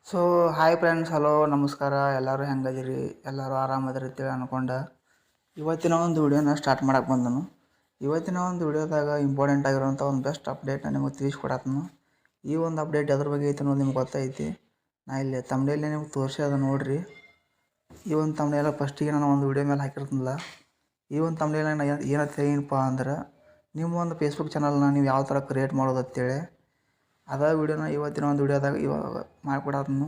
So hi friends, hello ನಮಸ್ಕಾರ. ಎಲ್ಲರೂ ಹೆಂಗದಿರಿ? ಎಲ್ಲರೂ ಆರಾಮದಿರಿ ಅಂತೇಳಿ ಅನ್ಕೊಂಡೆ ಇವತ್ತಿನ ಒಂದು ವಿಡಿಯೋನ ಸ್ಟಾರ್ಟ್ ಮಾಡಕ್ಕೆ ಬಂದನು. ಇವತ್ತಿನ ಒಂದು ವಿಡಿಯೋದಾಗ ಇಂಪಾರ್ಟೆಂಟ್ ಆಗಿರೋಂಥ ಒಂದು ಬೆಸ್ಟ್ ಅಪ್ಡೇಟ್ನ ನಿಮಗೆ ತಿಳಿಸ್ಕೊಡತ್ತನು. ಈ ಒಂದು ಅಪ್ಡೇಟ್ ಎದ್ರ ಬಗ್ಗೆ ಐತೆ ಅನ್ನೋದು ನಿಮ್ಗೆ ಗೊತ್ತೈತಿ. ನಾ ಇಲ್ಲಿ ತಮ್ಮನೇಲಿ ನಿಮ್ಗೆ ತೋರಿಸಿ ಅದನ್ನು ನೋಡಿರಿ. ಈ ಒಂದು ತಮ್ಮನೆಲ್ಲ ಫಸ್ಟಿಗೆ ನಾನು ಒಂದು ವಿಡಿಯೋ ಮೇಲೆ ಹಾಕಿರ್ತೀನಲ್ಲ, ಈ ಒಂದು ತಮ್ಮನೆಲ್ಲ ಏನಪ್ಪ ಅಂದ್ರೆ ನಿಮ್ಮ ಒಂದು ಫೇಸ್ಬುಕ್ ಚಾನಲ್ನ ನೀವು ಯಾವ ಥರ ಕ್ರಿಯೇಟ್ ಮಾಡೋದು ಅಂತೇಳಿ ಅದೇ ವಿಡಿಯೋನ ಇವತ್ತಿನ ಒಂದು ವಿಡಿಯೋದಾಗ ಇವಾಗ ಮಾಡಿಕೊಡತ್ನು.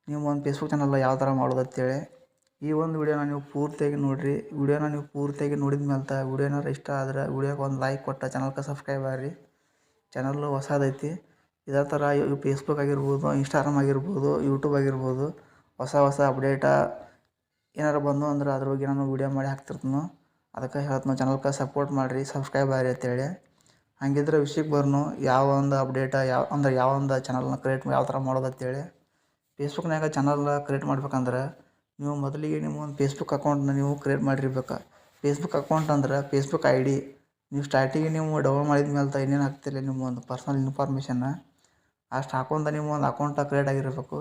ನೀವು ಒಂದು ಫೇಸ್ಬುಕ್ ಚಾನಲ್ ಯಾವ ಥರ ಮಾಡೋದು ಅಂತೇಳಿ ಈ ಒಂದು ವಿಡಿಯೋನ ನೀವು ಪೂರ್ತಿಯಾಗಿ ನೋಡಿರಿ. ವಿಡಿಯೋನ ನೀವು ಪೂರ್ತಿಯಾಗಿ ನೋಡಿದ ಮೇಲೆ ವಿಡಿಯೋನ ಇಷ್ಟ ಆದ್ರೆ ವಿಡಿಯೋಗೆ ಒಂದು ಲೈಕ್ ಕೊಟ್ಟ ಚಾನಲ್ಗೆ ಸಬ್ಸ್ಕ್ರೈಬ್ ಆಗಿರಿ. ಚಾನಲ್ಲು ಹೊಸದೈತಿ. ಇದೇ ಥರ ಫೇಸ್ಬುಕ್ ಆಗಿರ್ಬೋದು, ಇನ್ಸ್ಟಾಗ್ರಾಮ್ ಆಗಿರ್ಬೋದು, ಯೂಟ್ಯೂಬ್ ಆಗಿರ್ಬೋದು, ಹೊಸ ಅಪ್ಡೇಟ ಏನಾರು ಬಂದು ಅಂದ್ರೆ ಅದ್ರ ಬಗ್ಗೆ ನಾನು ವಿಡಿಯೋ ಮಾಡಿ ಹಾಕ್ತಿರ್ತೀನಿ. ಅದಕ್ಕೆ ಹೇಳ್ತೀನಿ, ಚಾನಲ್ಗೆ ಸಪೋರ್ಟ್ ಮಾಡಿರಿ, ಸಬ್ಸ್ಕ್ರೈಬ್ ಆಗಿರಿ ಅಂತೇಳಿ. ಹಂಗಿದ್ರೆ ವಿಷಯಕ್ಕೆ ಬರ್ನು ಯಾವ ಒಂದು ಅಪ್ಡೇಟ ಯಾವ ಒಂದು ಚಾನಲ್ನ ಕ್ರಿಯೇಟ್ ಯಾವ ಥರ ಮಾಡೋದು ಅಂತೇಳಿ. ಫೇಸ್ಬುಕ್ನಾಗ ಚಾನಲ್ ಕ್ರಿಯೇಟ್ ಮಾಡ್ಬೇಕಂದ್ರೆ ನೀವು ಮೊದಲಿಗೆ ನಿಮ್ಮ ಒಂದು ಫೇಸ್ಬುಕ್ ಅಕೌಂಟ್ನ ನೀವು ಕ್ರಿಯೇಟ್ ಮಾಡಿರ್ಬೇಕು. ಫೇಸ್ಬುಕ್ ಅಕೌಂಟ್ ಅಂದ್ರೆ ಫೇಸ್ಬುಕ್ ID ನೀವು ಸ್ಟಾರ್ಟಿಗೆ ನೀವು ಡೌನ್ಲೋಡ್ ಮಾಡಿದ ಮೇಲೆ ಇನ್ನೇನು ಹಾಕ್ತಿಲ್ಲ ನಿಮ್ಮ ಒಂದು ಪರ್ಸನಲ್ ಇನ್ಫಾರ್ಮೇಷನ್ನ ಅಷ್ಟು ಹಾಕೊಂಡ ನಿಮ್ಮ ಒಂದು ಅಕೌಂಟ ಕ್ರಿಯೇಟ್ ಆಗಿರಬೇಕು.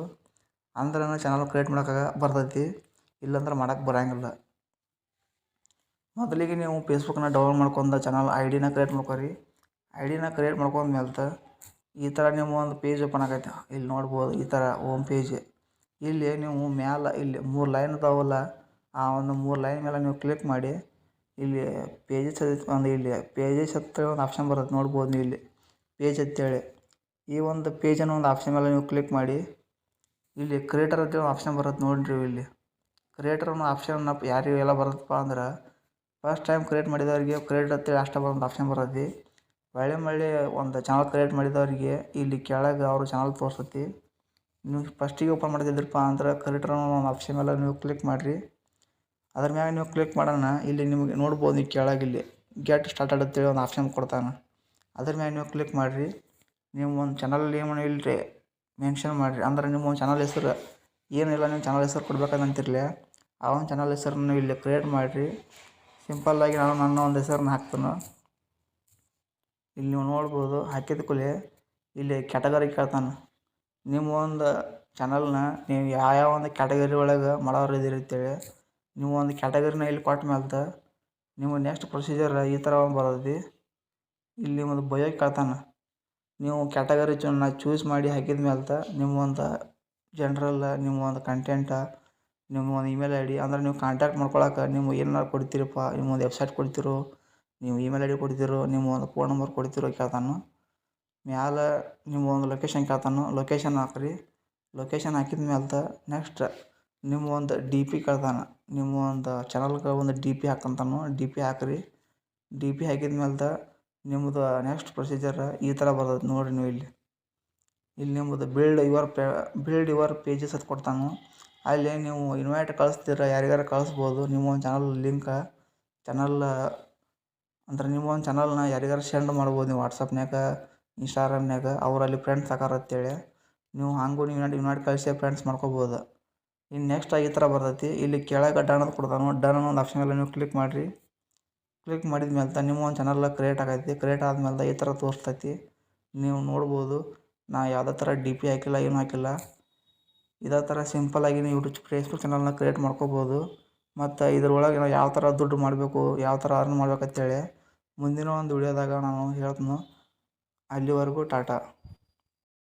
ಅಂದ್ರೆ ಚಾನಲ್ ಕ್ರಿಯೇಟ್ ಮಾಡೋಕೆ ಬರ್ತೈತಿ, ಇಲ್ಲಾಂದ್ರೆ ಮಾಡೋಕ್ಕೆ ಬರೋಂಗಿಲ್ಲ. ಮೊದಲಿಗೆ ನೀವು ಫೇಸ್ಬುಕ್ನ ಡೌನ್ಲೋಡ್ ಮಾಡ್ಕೊಂಡು ಚಾನಲ್ ID ಕ್ರಿಯೇಟ್ ಮಾಡ್ಕೊರಿ. ID ಕ್ರಿಯೇಟ್ ಮಾಡ್ಕೊಂಡ್ಮೇಲೆ ಈ ಥರ ನಿಮ್ಮ ಒಂದು ಪೇಜ್ ಓಪನ್ ಆಗೈತೆ. ಇಲ್ಲಿ ನೋಡ್ಬೋದು, ಈ ಥರ ಹೋಮ್ ಪೇಜ್. ಇಲ್ಲಿ ನೀವು ಮ್ಯಾಲೆ ಇಲ್ಲಿ 3 ಲೈನ್ ಇದಾವಲ್ಲ, ಆ ಒಂದು 3 ಲೈನ್ ಮೇಲೆ ನೀವು ಕ್ಲಿಕ್ ಮಾಡಿ ಇಲ್ಲಿ ಪೇಜಸ್ ಒಂದು ಇಲ್ಲಿ ಪೇಜಸ್ ಅಂತೇಳಿ ಒಂದು ಆಪ್ಷನ್ ಬರುತ್ತೆ, ನೋಡ್ಬೋದು ನೀವು ಇಲ್ಲಿ ಪೇಜ್ ಅಂತೇಳಿ. ಈ ಒಂದು ಪೇಜನ್ನು ಒಂದು ಆಪ್ಷನ್ ಮೇಲೆ ನೀವು ಕ್ಲಿಕ್ ಮಾಡಿ ಇಲ್ಲಿ ಕ್ರಿಯೇಟರ್ ಅಂತೇಳಿ ಒಂದು ಆಪ್ಷನ್ ಬರುತ್ತೆ ನೋಡಿರಿ. ಇಲ್ಲಿ ಕ್ರಿಯೇಟರ್ ಅನ್ನೋ ಆಪ್ಷನ್ನ ಯಾರಿಗೆ ಎಲ್ಲ ಬರುತ್ತಪ್ಪ ಅಂದ್ರೆ ಫಸ್ಟ್ ಟೈಮ್ ಕ್ರಿಯೇಟ್ ಮಾಡಿದವರಿಗೆ ಕ್ರಿಯೇಟ್ ಅಂತೇಳಿ ಅಷ್ಟೇ ಒಂದು ಆಪ್ಷನ್ ಬರುತ್ತೆ. ಒಳ್ಳೆ ಒಂದು ಚಾನಲ್ ಕ್ರಿಯೇಟ್ ಮಾಡಿದವರಿಗೆ ಇಲ್ಲಿ ಕೆಳಗೆ ಅವರು ಚಾನಲ್ ತೋರಿಸ್ತೈತಿ. ನೀವು ಫಸ್ಟಿಗೆ ಓಪನ್ ಮಾಡಿದ್ರಪ್ಪ ಅಂದ್ರೆ ಕ್ರಿಯೇಟರ್ ಅನ್ನೋ ಒಂದು ಆಪ್ಷನ್ ಮೇಲೆ ನೀವು ಕ್ಲಿಕ್ ಮಾಡಿರಿ. ಅದ್ರ ಮ್ಯಾಗ ನೀವು ಕ್ಲಿಕ್ ಮಾಡೋಣ, ಇಲ್ಲಿ ನಿಮಗೆ ನೋಡ್ಬೋದು, ನೀವು ಕೆಳಗೆ ಇಲ್ಲಿ ಗೆಟ್ ಸ್ಟಾರ್ಟೆಡ್ ಅಂತೇಳಿ ಒಂದು ಆಪ್ಷನ್ ಕೊಡ್ತಾನೆ. ಅದ್ರ ಮ್ಯಾಗ ನೀವು ಕ್ಲಿಕ್ ಮಾಡಿರಿ. ನೀವು ಒಂದು ಚಾನಲ್ ನೇಮನ್ನು ಇಲ್ಲಿ ಮೆನ್ಷನ್ ಮಾಡಿರಿ. ಅಂದ್ರೆ ನಿಮ್ಮ ಒಂದು ಚಾನಲ್ ಹೆಸರು ಏನಿಲ್ಲ, ನೀವು ಚಾನಲ್ ಹೆಸರು ಕೊಡ್ಬೇಕಂತಿರಲಿ, ಆ ಒಂದು ಚಾನಲ್ ಹೆಸರನ್ನು ಇಲ್ಲಿ ಕ್ರಿಯೇಟ್ ಮಾಡಿರಿ. ಸಿಂಪಲ್ಲಾಗಿ ನಾನು ನನ್ನ ಒಂದು ಹೆಸರನ್ನ ಹಾಕ್ತೀನಿ. ಇಲ್ಲಿ ನೀವು ನೋಡ್ಬೋದು, ಹಾಕಿದ ಕೂಡಲೇ ಇಲ್ಲಿ ಕ್ಯಾಟಗರಿ ಕೇಳ್ತಾನೆ. ನಿಮ್ಮ ಒಂದು ಚಾನಲ್ನ ನೀವು ಯಾವ ಒಂದು ಕ್ಯಾಟಗರಿ ಒಳಗೆ ಮಾಡೋರು ಇದ್ದೀರಿ ಅಂತೇಳಿ ನೀವು ಒಂದು ಕ್ಯಾಟಗರಿನ ಇಲ್ಲಿ ಕೊಟ್ಟ ಮೇಲೆ ನೀವು ನೆಕ್ಸ್ಟ್ ಪ್ರೊಸೀಜರ್ ಈ ಥರ ಒಂದು ಬರ್ತೈತಿ. ಇಲ್ಲಿ ಒಂದು ಬಯೋ ಕೇಳ್ತಾನೆ. ನೀವು ಕ್ಯಾಟಗರಿ ಚೂಸ್ ಮಾಡಿ ಹಾಕಿದ ಮೇಲೆ ನಿಮ್ಮ ಒಂದು ಜನರಲ್, ನಿಮ್ಮ ಒಂದು ಕಂಟೆಂಟ, ನಿಮ್ಮ ಒಂದು ಇಮೇಲ್ ID ಅಂದ್ರೆ ನೀವು ಕಾಂಟ್ಯಾಕ್ಟ್ ಮಾಡ್ಕೊಳಕ್ಕೆ ನೀವು ಏನಾರು ಕೊಡ್ತೀರಪ್ಪ, ನಿಮ್ಮ ಒಂದು ವೆಬ್ಸೈಟ್ ಕೊಡ್ತಿರೋ, ನೀವು ಇಮೇಲ್ ID ಕೊಡ್ತಿರೋ, ನಿಮ್ಮ ಒಂದು ಫೋನ್ ನಂಬರ್ ಕೊಡ್ತಿರೋ ಕೇಳ್ತಾನೆ. ಮ್ಯಾಲೆ ನಿಮ್ಮ ಒಂದು ಲೊಕೇಶನ್ ಕೇಳ್ತಾನೆ, ಲೊಕೇಶನ್ ಹಾಕ್ರಿ. ಲೊಕೇಶನ್ ಹಾಕಿದ ಮೇಲೆ ನೆಕ್ಸ್ಟ್ ನಿಮ್ಮ ಒಂದು DP ಕೇಳ್ತಾನೆ. ನಿಮ್ಮ ಒಂದು ಚಾನಲ್ಗೆ ಒಂದು DP ಹಾಕಂತಾನು, DP ಹಾಕ್ರಿ. DP ಹಾಕಿದ ಮೇಲೆ ನಿಮ್ಮದು ನೆಕ್ಸ್ಟ್ ಪ್ರೊಸೀಜರ್ ಈ ಥರ ಬರ್ತದೆ ನೋಡಿರಿ. ನೀವು ಇಲ್ಲಿ ನಿಮ್ಮದು ಬಿಲ್ಡ್ ಯುವರ್ ಪೇಜಸ್ ಅಂತ ಕೊಡ್ತಾನು. ಅಲ್ಲಿ ನೀವು ಇನ್ವೈಟ್ ಕಳಿಸ್ತೀರ, ಯಾರಿಗಾರು ಕಳಿಸ್ಬೋದು. ನಿಮ್ಮ ಒಂದು ಚಾನಲ್ ಲಿಂಕ ಅಂದ್ರೆ ನಿಮ್ಮ ಒಂದು ಚಾನಲ್ನ ಯಾರಿಗಾರು ಸೆಂಡ್ ಮಾಡ್ಬೋದು ನೀವು ವಾಟ್ಸಪ್ನ್ಯಾಗ, ಇನ್ಸ್ಟಾಗ್ರಾಮ್ನ್ಯಾಗ. ಅವರಲ್ಲಿ ಫ್ರೆಂಡ್ಸ್ ಆಕಾರ ಅಂತೇಳಿ ನೀವು ನೀವು ಇನ್ವೈಟ್ ಕಳಿಸಿ ಫ್ರೆಂಡ್ಸ್ ಮಾಡ್ಕೋಬೋದು. ಇನ್ನು ನೆಕ್ಸ್ಟ್ ಈ ಥರ ಬರ್ತೈತಿ. ಇಲ್ಲಿ ಕೆಳಗೆ ಡನ್ ಅಂತ ಕೊಡ್ತಾನು. ಡನ್ ಅನ್ನೋ ಒಂದು ಆಪ್ಷನ್ ಮೇಲೆ ನೀವು ಕ್ಲಿಕ್ ಮಾಡಿರಿ. ಕ್ಲಿಕ್ ಮಾಡಿದ ಮೇಲೆ ನಿಮ್ಮ ಒಂದು ಚಾನಲ್ ಕ್ರಿಯೇಟ್ ಆಗೈತಿ. ಕ್ರಿಯೇಟ್ ಆದಮೇಲೆ ಈ ಥರ ತೋರಿಸ್ತೈತಿ. ನೀವು ನೋಡ್ಬೋದು, ನಾ ಯಾವುದೇ ಥರ DP ಹಾಕಿಲ್ಲ, ಏನೂ ಹಾಕಿಲ್ಲ. ಇದೇ ಥರ ಸಿಂಪಲ್ಲಾಗಿ ನೀವು ಫೇಸ್ಬುಕ್ ಚಾನಲ್ನ ಕ್ರಿಯೇಟ್ ಮಾಡ್ಕೋಬೋದು. ಮತ್ತು ಇದ್ರೊಳಗೆ ನಾವು ಯಾವ ಥರ ದುಡ್ಡು ಮಾಡಬೇಕು, ಯಾವ ಥರ ಅರ್ನ್ ಮಾಡ್ಬೇಕಂತೇಳಿ ಮುಂದಿನ ಒಂದು ವಿಡಿಯೋದಾಗ ನಾನು ಹೇಳ್ತೀನಿ. ಅಲ್ಲಿವರೆಗೂ ಟಾಟಾ.